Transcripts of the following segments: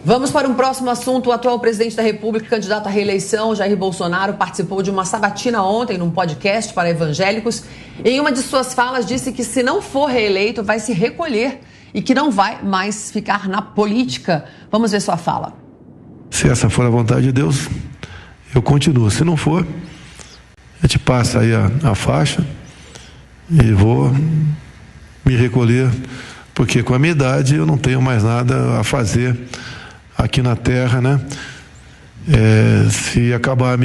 Vamos para um próximo assunto. O atual presidente da República, candidato à reeleição, Jair Bolsonaro, participou de uma sabatina ontem num podcast para evangélicos. Em uma de suas falas, disse que se não for reeleito, vai se recolher e que não vai mais ficar na política. Vamos ver sua fala. Se essa for a vontade de Deus, eu continuo. Se não for, a gente passa aí a faixa e vou me recolher, porque com a minha idade eu não tenho mais nada a fazer aqui na Terra, né? Se acabar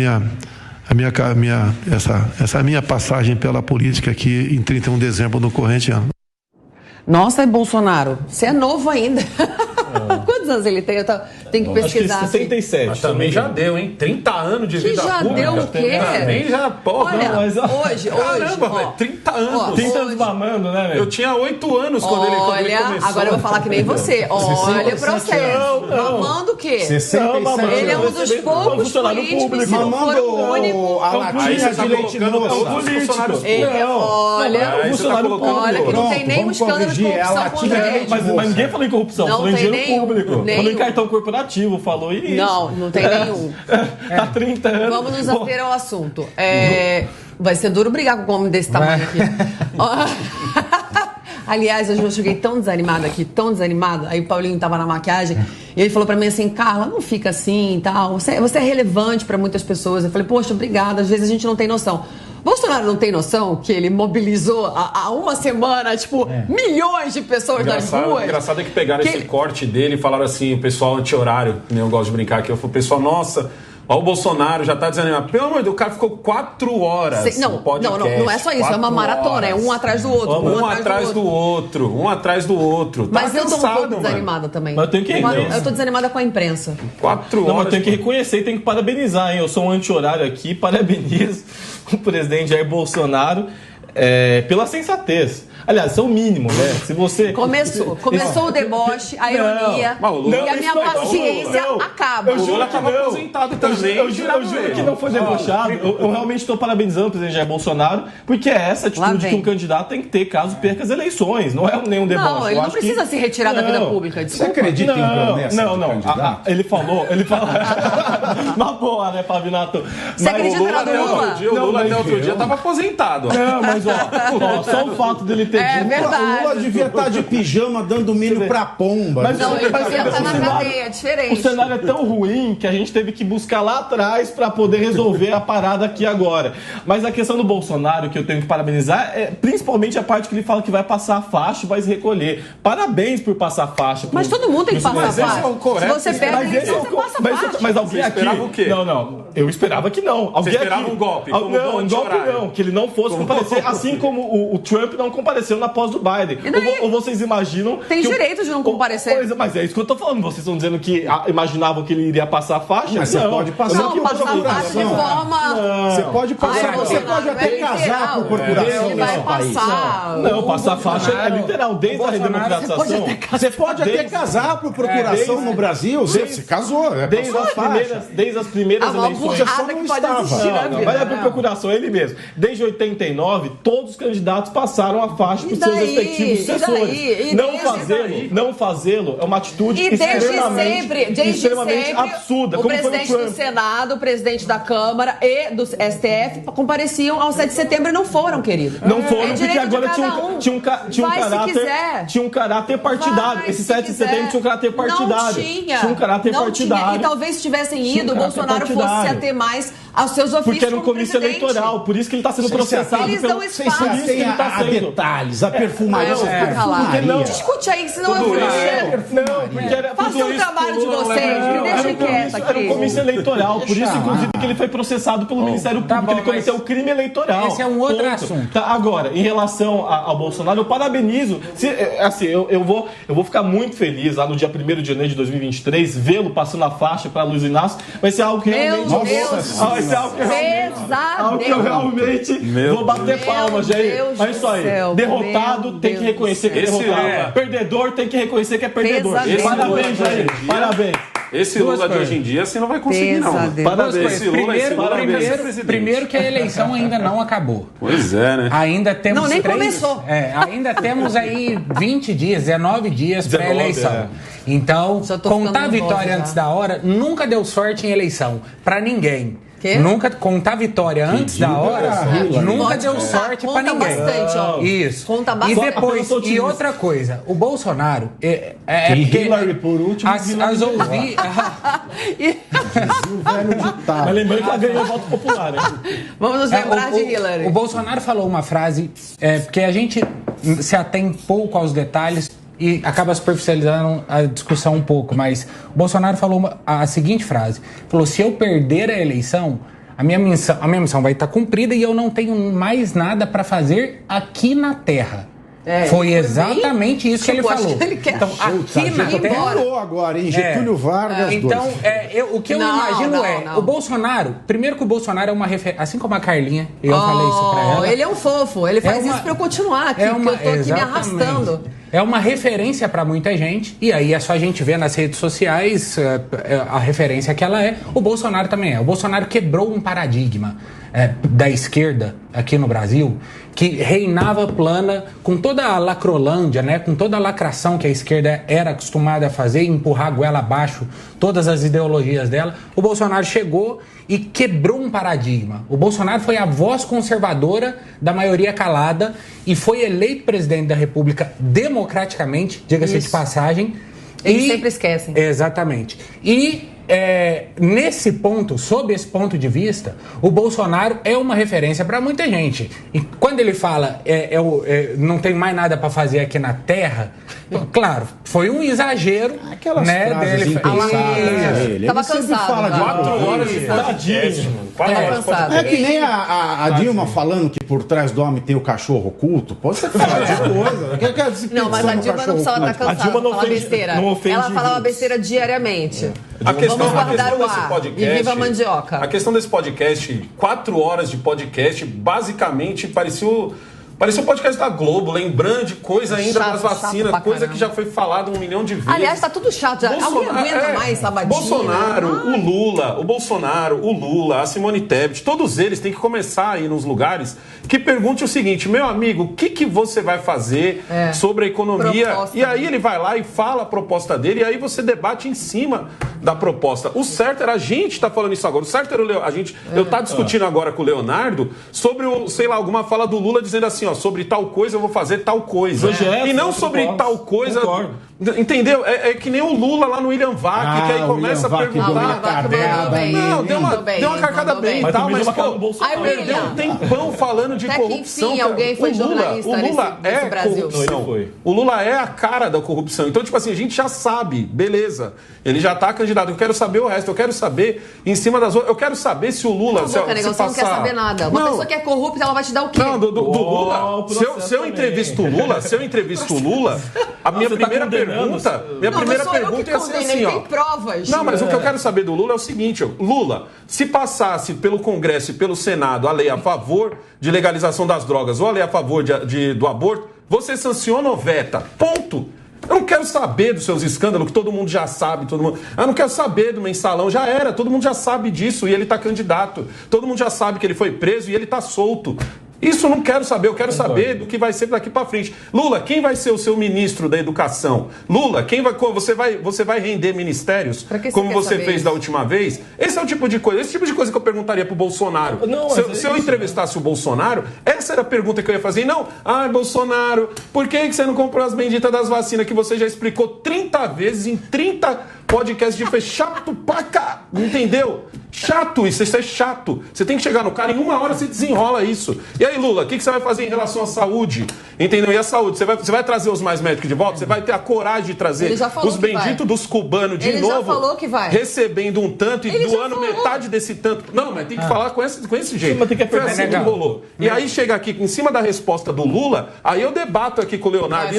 essa minha passagem pela política aqui em 31 de dezembro do corrente ano. Nossa, Bolsonaro, você é novo ainda. Quantos anos ele tem? Tenho que pesquisar. Acho que 67. Mas também já deu, hein? 30 anos de vida já pública. Deu o quê? Também já, porra. Olha, não, mas, hoje. Caramba, ó, velho, 30 anos. 30 anos mamando, né, velho? Eu tinha 8 anos quando ele começou. Agora eu vou falar que nem você. Olha o processo. Mamando o quê? 67 Ele é um dos poucos políticos, se não for o único. A latinha de leite moça. Olha, que não tem nenhum escândalo de corrupção com ele. Mas ninguém falou em corrupção, falou em dinheiro público. Falou em cartão corporativo, falou isso. Não tem nenhum. Há 30 anos. Vamos nos ater ao assunto. Vai ser duro brigar com um homem desse tamanho aqui. Aliás, hoje eu cheguei tão desanimada aqui, tão desanimada. Aí o Paulinho tava na maquiagem e ele falou pra mim assim: Carla, não fica assim e tal. Você é relevante pra muitas pessoas. Eu falei: poxa, obrigada. Às vezes a gente não tem noção. Bolsonaro não tem noção que ele mobilizou há uma semana, milhões de pessoas nas ruas? Engraçado é que pegaram esse corte dele e falaram assim, o pessoal anti-horário, eu gosto de brincar aqui, eu falei, pessoal, nossa, ó, o Bolsonaro já tá desanimado. Pelo amor de Deus, o cara ficou 4 horas não é só isso, é uma maratona, é um atrás do outro. Um atrás do outro. Mas eu tô um pouco mano. desanimada também. Mas eu tenho que eu tô desanimada com a imprensa. 4 horas. Não, mas eu tenho que reconhecer e tenho que parabenizar, hein? Eu sou um anti-horário aqui, parabenizo o presidente Jair Bolsonaro pela sensatez. Aliás, isso é o mínimo, né? Se você... Começou o deboche, a ironia, e a minha paciência acaba. O Lula estava aposentado também. Eu juro que não foi debochado. Eu realmente estou parabenizando o presidente Jair Bolsonaro, porque é essa atitude que um candidato tem que ter caso perca as eleições. Não é nenhum deboche. Não, ele não precisa se retirar da vida pública. Desculpa. Você acredita em promessa de candidato? Ele falou... Uma boa, né, Pavinato? Você acredita no Lula? O Lula até outro dia estava aposentado. Não, mas só o fato dele ter... verdade. O Lula devia estar de pijama dando milho pra pomba. Mas não, ele devia estar na cadeia, é diferente. O cenário é tão ruim que a gente teve que buscar lá atrás para poder resolver a parada aqui agora. Mas a questão do Bolsonaro, que eu tenho que parabenizar, é principalmente a parte que ele fala que vai passar a faixa e vai se recolher. Parabéns por passar a faixa. Mas todo mundo tem que passar a faixa. Se você perde a eleição, você passa a faixa. Mas alguém aqui... esperava o quê? Não. Eu esperava que não. Você esperava um golpe? Não, um golpe não. Que ele não fosse comparecer. Assim como o Trump não compareceu na pós do Biden. Ou vocês imaginam... Tem direito de não comparecer. Mas é isso que eu tô falando. Vocês estão dizendo que imaginavam que ele iria passar a faixa? Mas você pode passar. Não, passar a faixa de forma... Você pode passar. Você pode até casar por procuração. Ele vai passar... Não, passar a faixa é literal. Desde a redemocratização. Você pode até casar por procuração no Brasil. Você se casou. Desde as primeiras eleições. Você só não estava. Vai por procuração, ele mesmo. Desde 89, todos os candidatos passaram a faixa para os seus respectivos sucessores. Não fazê-lo é uma atitude extremamente absurda. O presidente do Senado, o presidente da Câmara e do STF compareciam ao 7 de setembro e não foram, querido. Não foram, porque agora tinha um caráter partidário. Esse 7 de setembro tinha um caráter partidário. Tinha um caráter partidário. E talvez se tivessem ido, o Bolsonaro fosse se ater mais aos seus ofícios. Porque era um comício eleitoral, por isso que ele está sendo processado. Eles dão espaço. A detalhes, a perfumaria. Discute aí, senão eu vou faça o trabalho de vocês, me deixem quieta aqui. Era um comício eleitoral, por isso, inclusive, que ele foi processado pelo Ministério Público, ele cometeu crime eleitoral. Esse é um outro assunto. Agora, em relação ao Bolsonaro, eu parabenizo. Eu vou ficar muito feliz lá no dia 1º de janeiro de 2023, vê-lo passando a faixa para Luiz Inácio. Vai ser algo que realmente... Algo que eu realmente vou bater palmas, Jair. É isso aí. Derrotado tem que reconhecer que é derrotado. Perdedor tem que reconhecer que é perdedor. Parabéns, Jair. Parabéns. Esse Lula de hoje em dia, você não vai conseguir, não. Parabéns. Esse Lula, Primeiro que a eleição ainda não acabou. Pois é, né? Ainda temos nem começou. Ainda temos aí 20 dias, 19 dias para a eleição. Então, contar a vitória antes da hora nunca deu sorte em eleição. Para ninguém. Nunca contar vitória antes da hora, nunca deu sorte pra ninguém. Conta bastante, ó. Isso. Conta bastante. E depois, e outra coisa, o Bolsonaro Hillary por último. as ouvi. Mas lembrando que ela ganhou voto popular, hein? Vamos nos lembrar de Hillary. O Bolsonaro falou uma frase, porque a gente se atém pouco aos detalhes e acaba superficializando a discussão um pouco, mas o Bolsonaro falou a seguinte frase, falou, se eu perder a eleição, a minha missão vai estar cumprida e eu não tenho mais nada para fazer aqui na Terra. Foi exatamente isso que ele falou. Então, aqui na Terra... agora, hein? Getúlio Vargas. Então, o que eu imagino o Bolsonaro... Primeiro que o Bolsonaro é uma referência... Assim como a Carlinha, eu falei isso pra ela. Ele é um fofo. Ele faz isso pra eu continuar aqui, porque eu tô aqui me arrastando. É uma referência para muita gente, e aí é só a gente ver nas redes sociais a referência que ela é. O Bolsonaro também é. O Bolsonaro quebrou um paradigma da esquerda aqui no Brasil, que reinava plana com toda a lacrolândia, né, com toda a lacração que a esquerda era acostumada a fazer, empurrar a goela abaixo todas as ideologias dela. O Bolsonaro chegou e quebrou um paradigma. O Bolsonaro foi a voz conservadora da maioria calada e foi eleito presidente da República democraticamente, diga-se de passagem. Eles sempre esquecem. Exatamente. E nesse ponto, sob esse ponto de vista, o Bolsonaro é uma referência para muita gente. E quando ele fala não tem mais nada para fazer aqui na Terra, claro, foi um exagero. Aquelas dele. Ele tava cansado. Fala de 4 horas de podcast, mano. 4 horas de podcast. É que nem a Dilma falando que por trás do homem tem o cachorro oculto. Pode ser falar de coisa. Não, mas a Dilma não precisava estar cansada. A Dilma não fala besteira. Ela falava besteira diariamente. Vamos guardar o ar. E viva a mandioca. A questão desse podcast, 4 horas de podcast, basicamente parecia o podcast da Globo, lembrando de coisa ainda das vacinas, coisa que já foi falada 1 milhão de vezes. Aliás, tá tudo chato. Alguém aguenta mais sabadinho? O Bolsonaro, o Lula, a Simone Tebet, todos eles têm que começar a ir nos lugares que pergunte o seguinte, meu amigo, o que você vai fazer sobre a economia? Proposta, e aí ele vai lá e fala a proposta dele, e aí você debate em cima da proposta. O certo era a gente estar falando isso agora. O certo era eu estar discutindo agora com o Leonardo sobre, alguma fala do Lula dizendo assim, sobre tal coisa eu vou fazer tal coisa. E não sobre tal coisa. Concordo. Entendeu? É que nem o Lula lá no William Vac, que aí começa a perguntar. Deu uma carcada bem e tal, mas perdeu um tempão falando de corrupção. Enfim, alguém foi jornalista o Lula nesse Brasil. Corrupção. O Lula é a cara da corrupção. Então, tipo assim, a gente já sabe, beleza. Ele já está candidato. Eu quero saber o resto. Eu quero saber em cima das outras. Eu quero saber se o Lula. Você não quer saber nada. Uma pessoa que é corrupta, ela vai te dar o quê? Não, do Lula. Se eu entrevisto o Lula, a minha primeira pergunta é assim, ó. Tem provas. Não, mas o que eu quero saber do Lula é o seguinte, Lula, se passasse pelo Congresso e pelo Senado a lei a favor de legalização das drogas ou a lei a favor do aborto, você sanciona ou veta? Ponto. Eu não quero saber dos seus escândalos, que todo mundo já sabe, Eu não quero saber do mensalão, já era, todo mundo já sabe disso e ele está candidato. Todo mundo já sabe que ele foi preso e ele está solto. Isso eu não quero saber, eu quero saber do que vai ser daqui para frente. Lula, quem vai ser o seu ministro da educação? Lula, você vai render ministérios como você fez da última vez? Esse é o tipo de coisa, que eu perguntaria pro Bolsonaro. Se eu entrevistasse o Bolsonaro, essa era a pergunta que eu ia fazer. Não, Bolsonaro, por que você não comprou as benditas das vacinas que você já explicou 30 vezes em 30 podcasts de chato pra cá, entendeu? Chato, isso é chato. Você tem que chegar no cara, em 1 hora você desenrola isso. E aí, Lula, o que você vai fazer em relação à saúde? Entendeu? E a saúde? Você vai trazer os mais médicos de volta? Você vai ter a coragem de trazer os benditos dos cubanos de novo? Ele já falou que vai. Recebendo um tanto e doando metade desse tanto. Não, mas tem que falar com esse jeito. Mas tem que assim que rolou. E aí chega aqui, em cima da resposta do Lula, aí eu debato aqui com o Leonardo.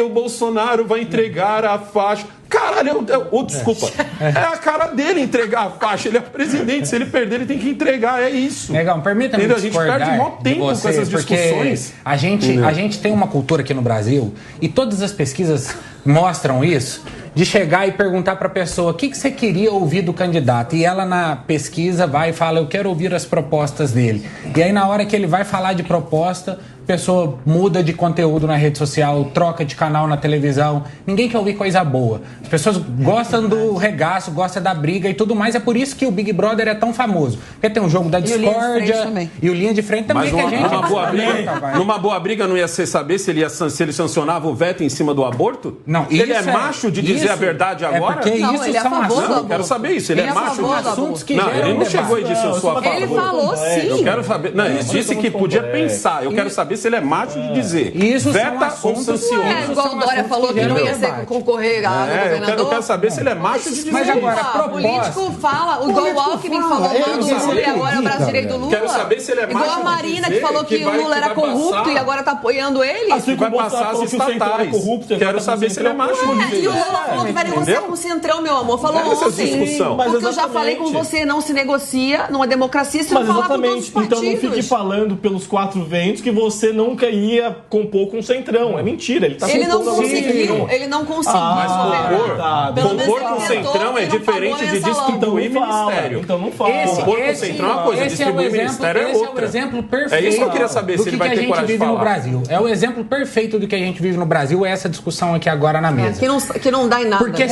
O Bolsonaro vai entregar a faixa. Caralho, desculpa. É a cara dele entregar a faixa. Ele é o presidente. Se ele perder, ele tem que entregar. É isso. Legal, permita-me discordar. A gente perde mó tempo com essas discussões. A gente tem uma cultura aqui no Brasil, e todas as pesquisas mostram isso, de chegar e perguntar para a pessoa o que você queria ouvir do candidato. E ela, na pesquisa, vai e fala, eu quero ouvir as propostas dele. E aí, na hora que ele vai falar de proposta, a pessoa muda de conteúdo na rede social, troca de canal na televisão. Ninguém quer ouvir coisa boa. As pessoas gostam do regaço, gostam da briga e tudo mais. É por isso que o Big Brother é tão famoso. Porque tem um jogo da discórdia e o Linha de Frente também. Mas numa boa briga não ia ser saber se ele sancionava o veto em cima do aborto? Não, ele é macho de dizer a verdade agora? Porque não, isso ele é são assuntos. Eu quero saber isso. Ele é macho de assuntos que não, ele não chegou e disse eu sou a favor. Ele falou sim. Eu quero saber. Não, ele disse que podia pensar. Eu quero saber se ele é macho de dizer. Isso veta ou sanciona. Igual o Dória falou que não ia concorrer a governador. Eu quero saber se ele é macho de dizer. Mas agora, O político fala, igual o Alckmin falou mal do Lula e agora é o braço direito do Lula. Quero saber se ele é macho. Igual a Marina que falou que o Lula era corrupto e agora tá apoiando ele. Assim vai passar as estatais. Quero saber se ele é macho de dizer. E o Lula falou que vai negociar com o Centrão, meu amor. Falou ontem. Porque eu já falei com você, não se negocia numa democracia se não falar com todos os partidos. Então não fique falando pelos quatro ventos que você nunca ia compor com o Centrão. É mentira. Ele não conseguiu. Ele não conseguiu. Mas compor com o Centrão é diferente de distribuir ministério. Então não fala. Compor com o Centrão é uma coisa, distribuir ministério é outra. Esse é o exemplo perfeito. É isso que eu queria saber, se ele vai ter coragem de falar. No Brasil. É o exemplo perfeito do que a gente vive no Brasil, é essa discussão aqui agora na mesa. Que não dá em nada. Porque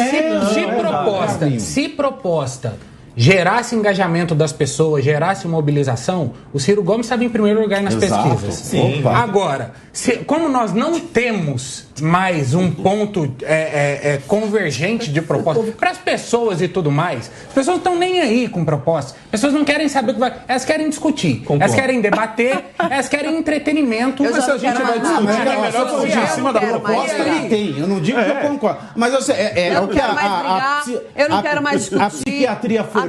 se proposta gerasse engajamento das pessoas, gerasse mobilização, o Ciro Gomes estava em primeiro lugar nas pesquisas. Sim. Agora, como nós não temos mais um ponto convergente de proposta para as pessoas e tudo mais, as pessoas não estão nem aí com propostas, as pessoas não querem saber o que vai... Elas querem discutir, elas querem debater, elas querem entretenimento. Mas se a gente vai discutir, é melhor discutir em cima da proposta. Eu não digo que eu concordo. Mas eu não quero mais brigar, eu não quero mais discutir. A psiquiatria forense